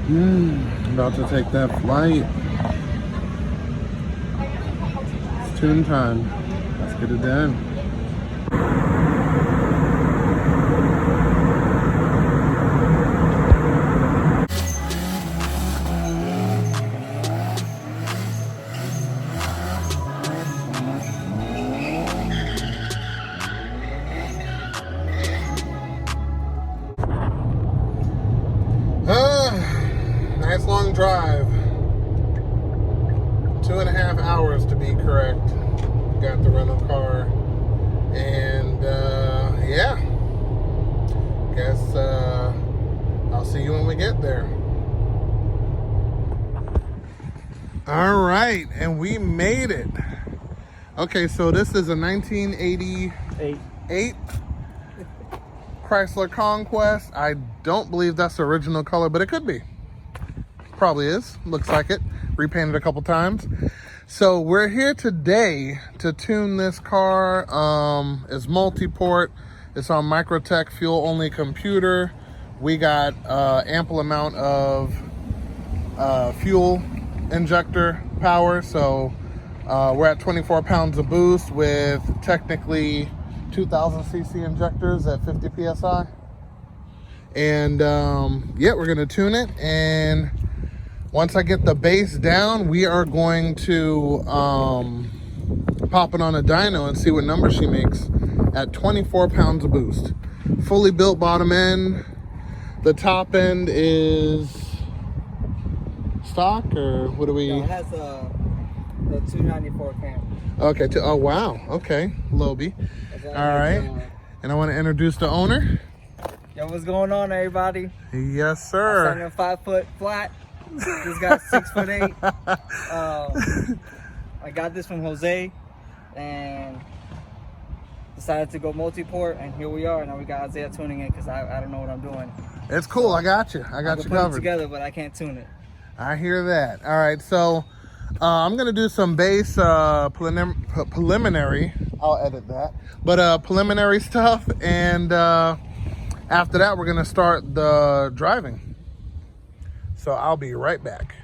About to take that flight. It's tune time. Let's get it done. Nice long drive. 2.5 hours to be correct. Got the rental car. And yeah. Guess I'll see you when we get there. All right, and we made it. Okay, so this is a 1988 Chrysler Conquest. I don't believe that's the original color, but it could be. Probably is. Looks like it. Repainted a couple times. So we're here today to tune this car. It's multi-port. It's on microtech fuel-only computer. We got ample amount of fuel injector power. So we're at 24 pounds of boost with technically 2000 cc injectors at 50 psi. And yeah, we're gonna tune it, and once I get the base down, we are going to pop it on a dyno and see what number she makes at 24 pounds of boost. Fully built bottom end. The top end is stock, or what do we? No, it has the 294 cam. Okay, oh wow, okay, Lobie. All right, and I want to introduce the owner. Yo, what's going on, everybody? Yes, sir. I'm 5 foot flat. This guy's 6'8". I got this from Jose and decided to go multi-port, and here we are. Now we got Isaiah tuning it because I don't know what I'm doing. It's cool. I got you. I got you covered. Put it together, but I can't tune it. I hear that. All right, so I'm gonna do some base preliminary. I'll edit that, but preliminary stuff, and after that, we're gonna start the driving. So I'll be right back.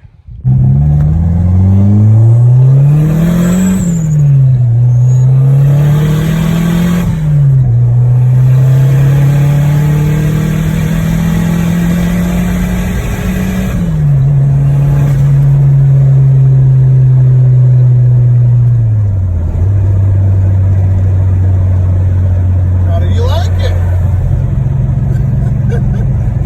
How do you like it?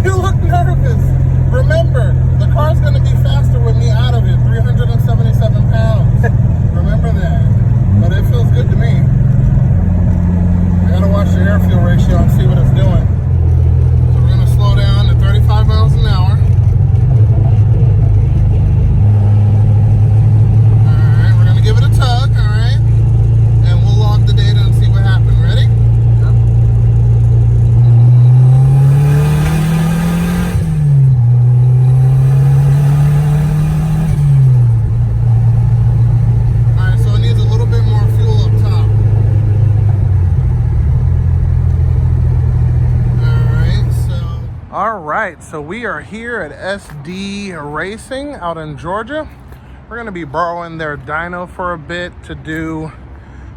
You look nervous. Remember, the car's going to be faster with me out of it. 377 pounds. Remember that. But it feels good to me. I got to watch the air fuel ratio and see what it's doing. So we're going to slow down to 35 miles an hour. Alright, we're going to give it a tug, alright? And we'll log the data and see what happened. Ready? Alright, so we are here at SD Racing out in Georgia. We're going to be borrowing their dyno for a bit to do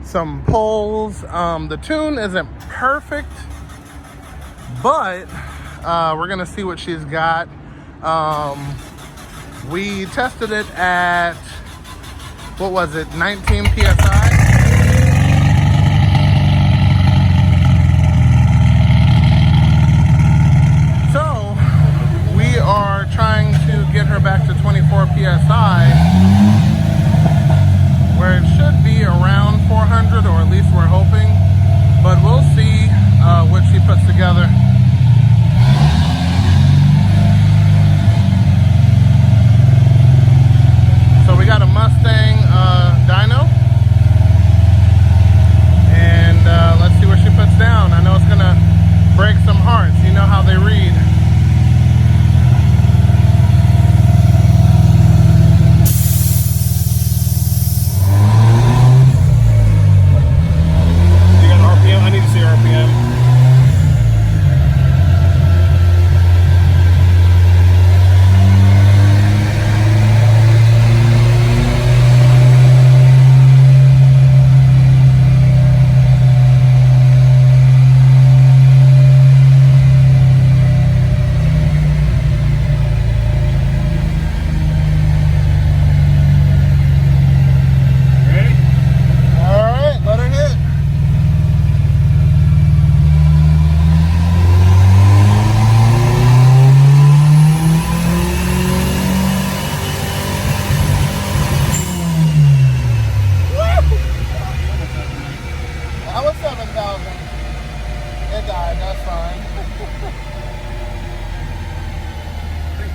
some pulls. The tune isn't perfect, but we're going to see what she's got. We tested it at, what was it, 19 psi? Are trying to get her back to 24 psi, where it should be around 400, or at least we're hoping, but we'll see what she puts together. So we got a Mustang dyno, and let's see what she puts down. I know it's gonna break some hearts. You know how they read. I need to see RPM.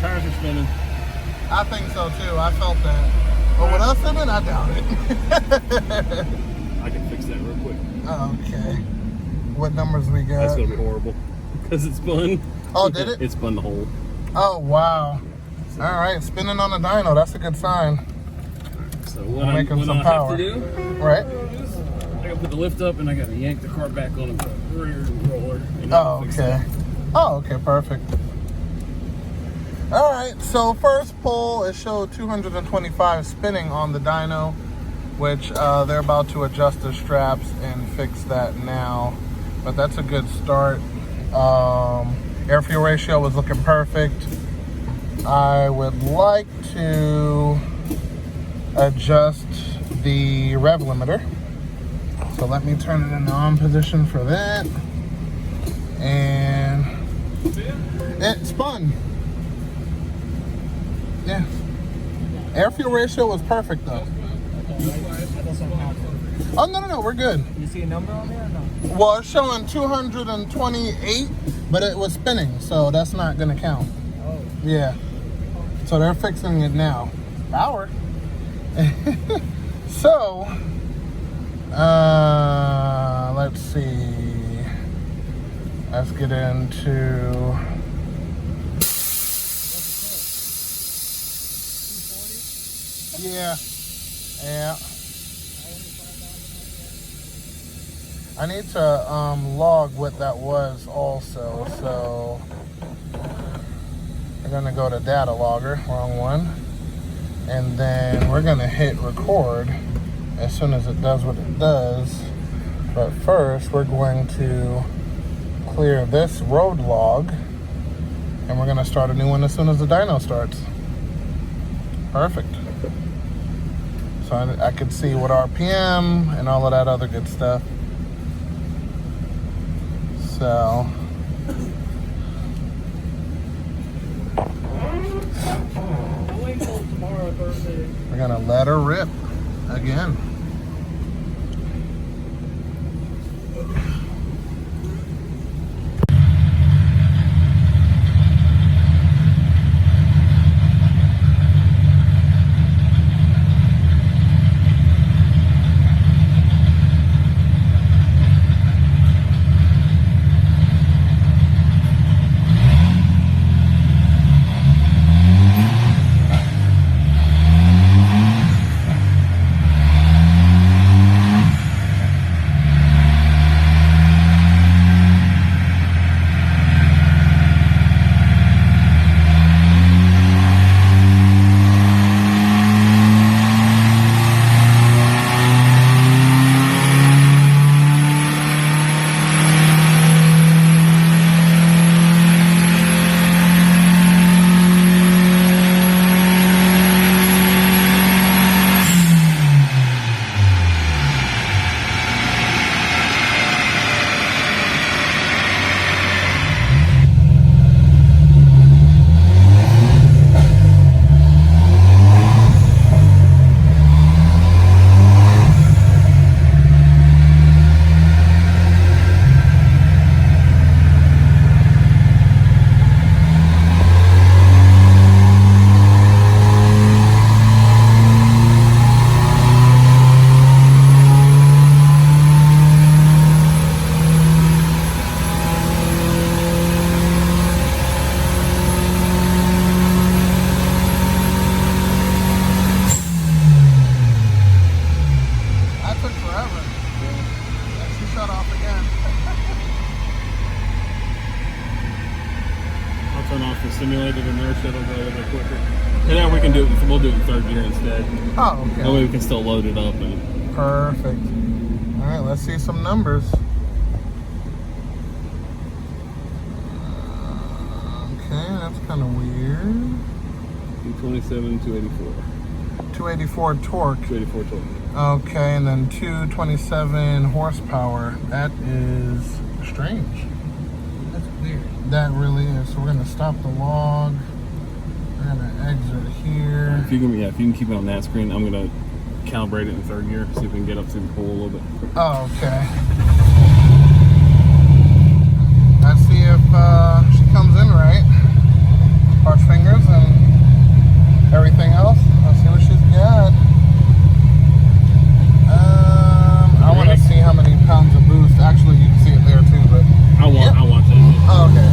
Tires are spinning. I think so too. I felt that. But with us in it, I doubt it. I can fix that real quick. Okay. What numbers we got? That's gonna be horrible because it spun. Oh, did it? It spun the hole. Oh, wow. So, All right, spinning on the dyno. That's a good sign. So what Making what some I power. have to do? Right? I gotta put the lift up and I gotta yank the car back on the rear roller. And Oh, fix okay. it. Oh, okay, perfect. All right, so first pull, it showed 225 spinning on the dyno, which they're about to adjust the straps and fix that now. But that's a good start. Air fuel ratio was looking perfect. I would like to adjust the rev limiter. So let me turn it in the on position for that. And it spun. Yeah. Air fuel ratio was perfect though. Oh, no, we're good. You see a number on there or no? Well, it's showing 228, but it was spinning, so that's not gonna count. Oh. Yeah. So they're fixing it now. Power. So, let's see. Let's get into. Yeah. I need to log what that was also. So we're gonna go to data logger, wrong one. And then we're gonna hit record as soon as it does what it does. But first we're going to clear this road log and we're gonna start a new one as soon as the dyno starts. Perfect. So I could see what RPM and all of that other good stuff. So we're gonna let her rip again. Simulated inertia, it'll go a little bit quicker. And then we'll do it in third gear instead. Oh, okay. That way we can still load it up. And perfect. All right, let's see some numbers. Okay, that's kind of weird. 227, 284. 284 torque. 284 torque. Okay, and then 227 horsepower. That is strange. That's weird. That really is. So we're gonna stop the log. We're gonna exit here. If you can keep it on that screen, I'm gonna calibrate it in third gear, see if we can get up through the pool a little bit. Oh, okay. Let's see if she comes in right. Cross fingers. tires and everything else. Let's see what she's got. I want to see how many pounds of boost. Actually, you can see it there too, but I want that. oh, okay.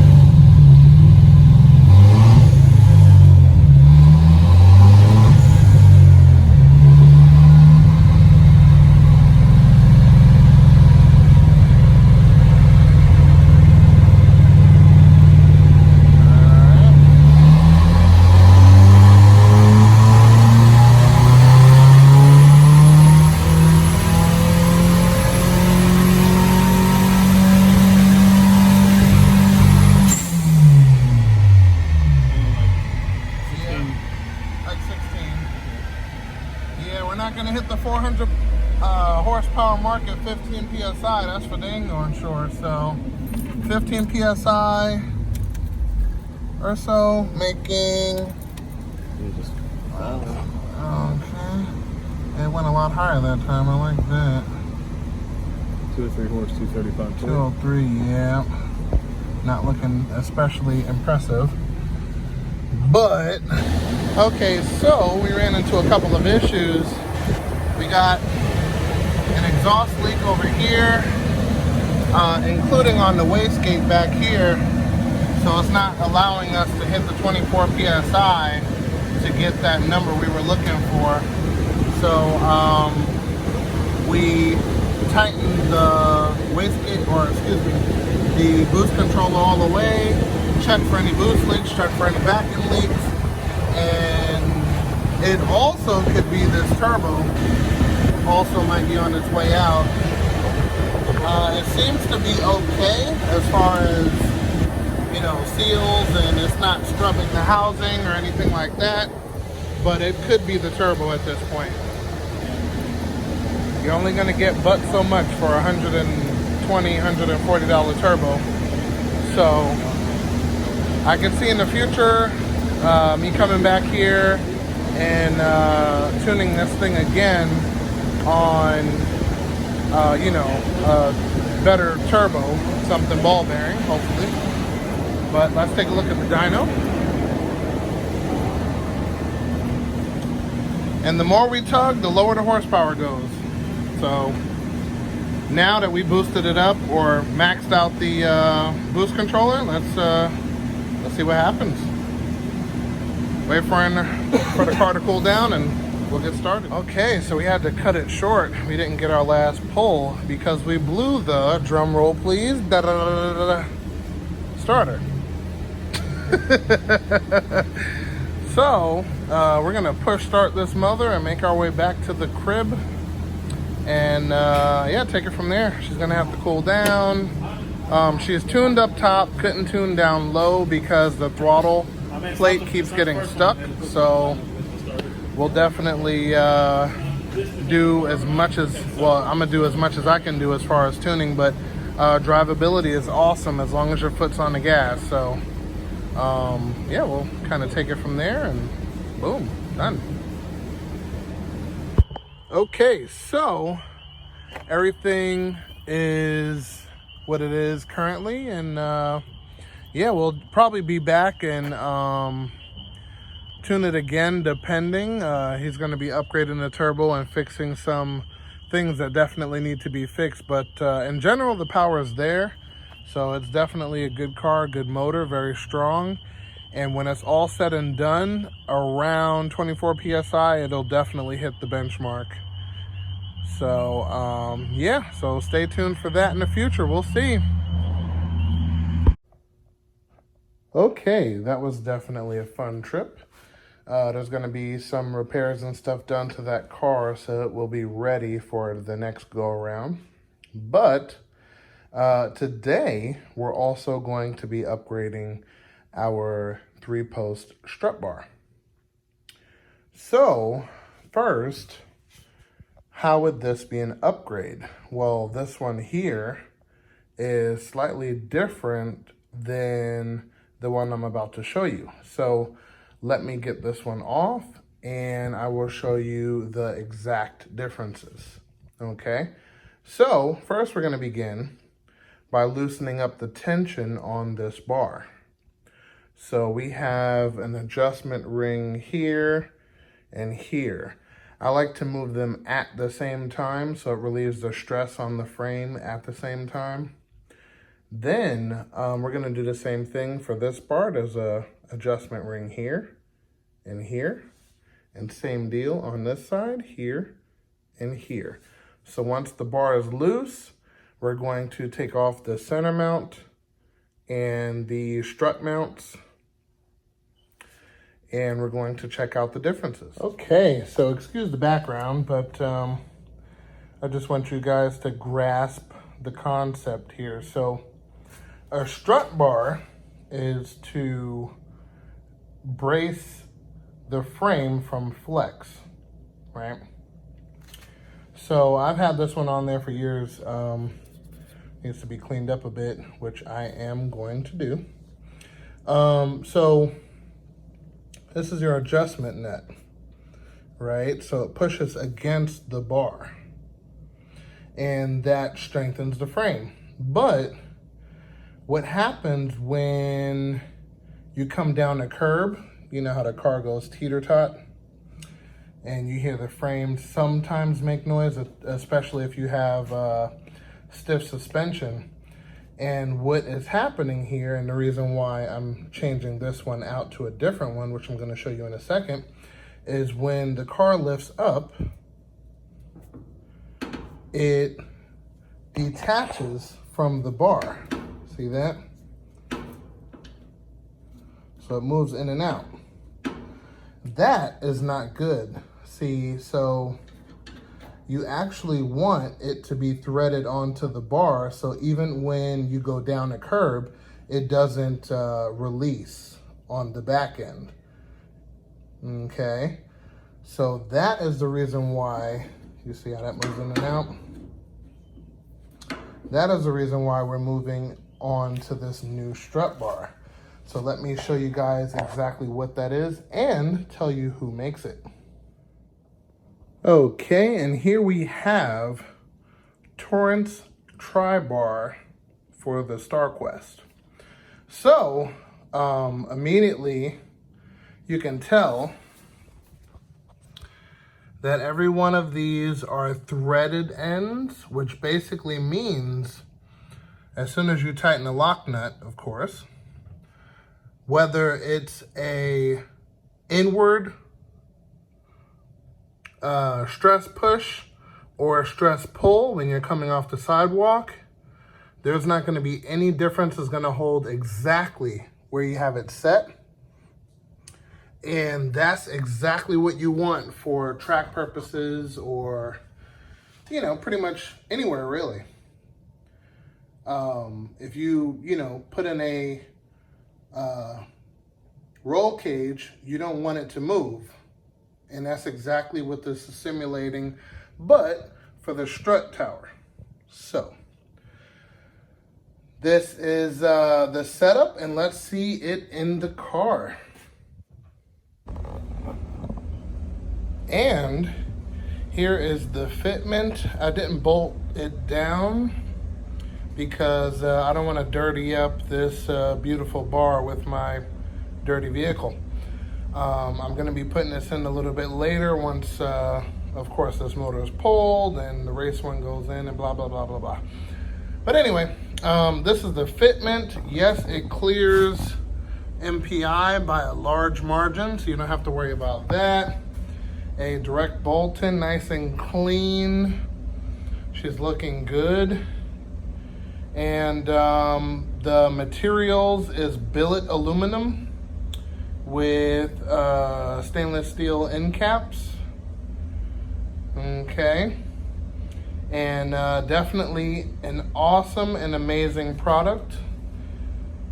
Like 16. Yeah, we're not gonna hit the 400 horsepower mark at 15 psi. That's for dang on sure. So 15 psi or so, making. Okay. It went a lot higher that time. I like that. 203 horse, 235. 203. Yeah. Not looking especially impressive. But, okay, so we ran into a couple of issues. We got an exhaust leak over here, including on the wastegate back here. So it's not allowing us to hit the 24 PSI to get that number we were looking for. So we tightened the wastegate, or excuse me, the boost controller all the way, check for any boost leaks, check for any vacuum leaks, and it also could be this turbo. Also might be on its way out. It seems to be okay as far as, you know, seals, and it's not scrubbing the housing or anything like that, but it could be the turbo at this point. You're only going to get but so much for $120, $140 turbo. So I can see in the future me coming back here and tuning this thing again on, you know, a better turbo, something ball bearing, hopefully. But let's take a look at the dyno. And the more we tug, the lower the horsepower goes. So now that we boosted it up or maxed out the boost controller, let's see what happens. Wait for the car to cool down and we'll get started. Okay, so we had to cut it short. We didn't get our last pull because we blew the, drum roll please, starter. So we're gonna push start this mother and make our way back to the crib, and yeah, take it from there. She's gonna have to cool down. She's tuned up top, couldn't tune down low because the throttle plate keeps getting stuck. So we'll definitely do as much as, well, I'm gonna do as much as I can do as far as tuning, but drivability is awesome as long as your foot's on the gas. So yeah, we'll kind of take it from there and boom, done. Okay, so everything is what it is currently, and yeah, we'll probably be back and tune it again depending. He's going to be upgrading the turbo and fixing some things that definitely need to be fixed, but in general the power is there. So it's definitely a good car, good motor, very strong. And when it's all said and done, around 24 PSI, it'll definitely hit the benchmark. So yeah, so stay tuned for that in the future. We'll see. Okay, that was definitely a fun trip. There's going to be some repairs and stuff done to that car, so it will be ready for the next go around. But today, we're also going to be upgrading our 3-post strut bar. So, first, how would this be an upgrade? Well, this one here is slightly different than the one I'm about to show you. So, let me get this one off, and I will show you the exact differences, okay? So, first we're going to begin by loosening up the tension on this bar. So we have an adjustment ring here and here. I like to move them at the same time so it relieves the stress on the frame at the same time. Then we're gonna do the same thing for this bar. There's a adjustment ring here and here, and same deal on this side, here and here. So once the bar is loose, we're going to take off the center mount and the strut mounts, and we're going to check out the differences. Okay, so excuse the background, but I just want you guys to grasp the concept here. So a strut bar is to brace the frame from flex, right? So I've had this one on there for years. Needs to be cleaned up a bit, which I am going to do. So this is your adjustment net, right? So it pushes against the bar and that strengthens the frame. But what happens when you come down a curb, you know how the car goes teeter-tot, and you hear the frame sometimes make noise, especially if you have stiff suspension. And what is happening here, and the reason why I'm changing this one out to a different one, which I'm going to show you in a second, is when the car lifts up, it detaches from the bar. See that? So it moves in and out. That is not good. See, so you actually want it to be threaded onto the bar, so even when you go down a curb, it doesn't release on the back end. Okay, so that is the reason why, you see how that moves in and out? That is the reason why we're moving on to this new strut bar. So let me show you guys exactly what that is and tell you who makes it. Okay, and here we have Torrent's Tri-Bar for the Starquest. So immediately you can tell that every one of these are threaded ends, which basically means as soon as you tighten the lock nut, of course, whether it's a inward stress push or a stress pull when you're coming off the sidewalk, there's not going to be any difference. It's going to hold exactly where you have it set. And that's exactly what you want for track purposes or, you know, pretty much anywhere really. If you put in a roll cage, you don't want it to move. And that's exactly what this is simulating, but for the strut tower. So this is the setup, and let's see it in the car. And here is the fitment. I didn't bolt it down because I don't want to dirty up this beautiful bar with my dirty vehicle. I'm going to be putting this in a little bit later once, of course, this motor is pulled and the race one goes in and blah, blah, blah, blah, blah. But anyway, this is the fitment. Yes, it clears MPI by a large margin, so you don't have to worry about that. A direct bolt in, nice and clean. She's looking good. And the materials is billet aluminum with stainless steel end caps. Okay. And definitely an awesome and amazing product.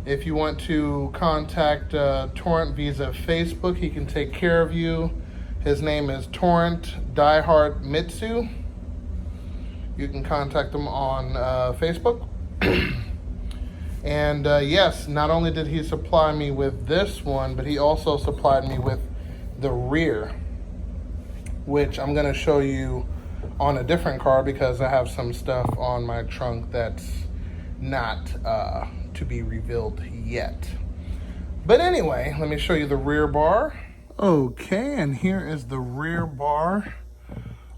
If you want to contact Torrent via Facebook, he can take care of you. His name is Torrent Diehard Mitsu. You can contact him on Facebook. And yes, not only did he supply me with this one, but he also supplied me with the rear, which I'm going to show you on a different car because I have some stuff on my trunk that's not to be revealed yet. But anyway, let me show you the rear bar. Okay, and here is the rear bar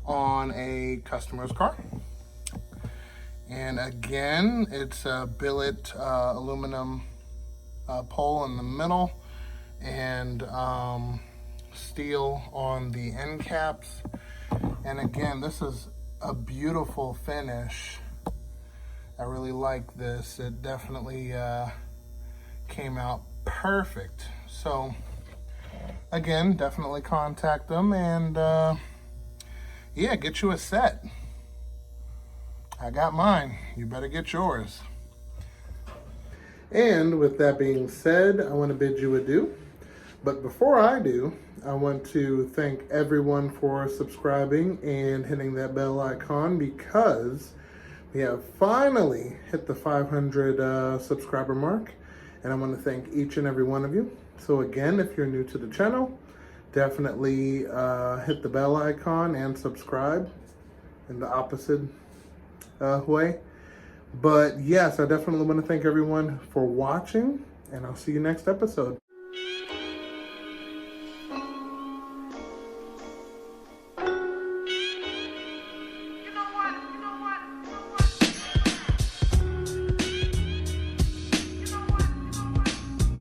on a customer's car. And again, it's a billet aluminum pole in the middle and steel on the end caps. And again, this is a beautiful finish. I really like this. It definitely came out perfect. So again, definitely contact them and yeah, get you a set. I got mine. You better get yours. And with that being said, I want to bid you adieu. But before I do, I want to thank everyone for subscribing and hitting that bell icon, because we have finally hit the 500 subscriber mark. And I want to thank each and every one of you. So again, if you're new to the channel, definitely hit the bell icon and subscribe in the opposite way. But yes, I definitely want to thank everyone for watching, and I'll see you next episode.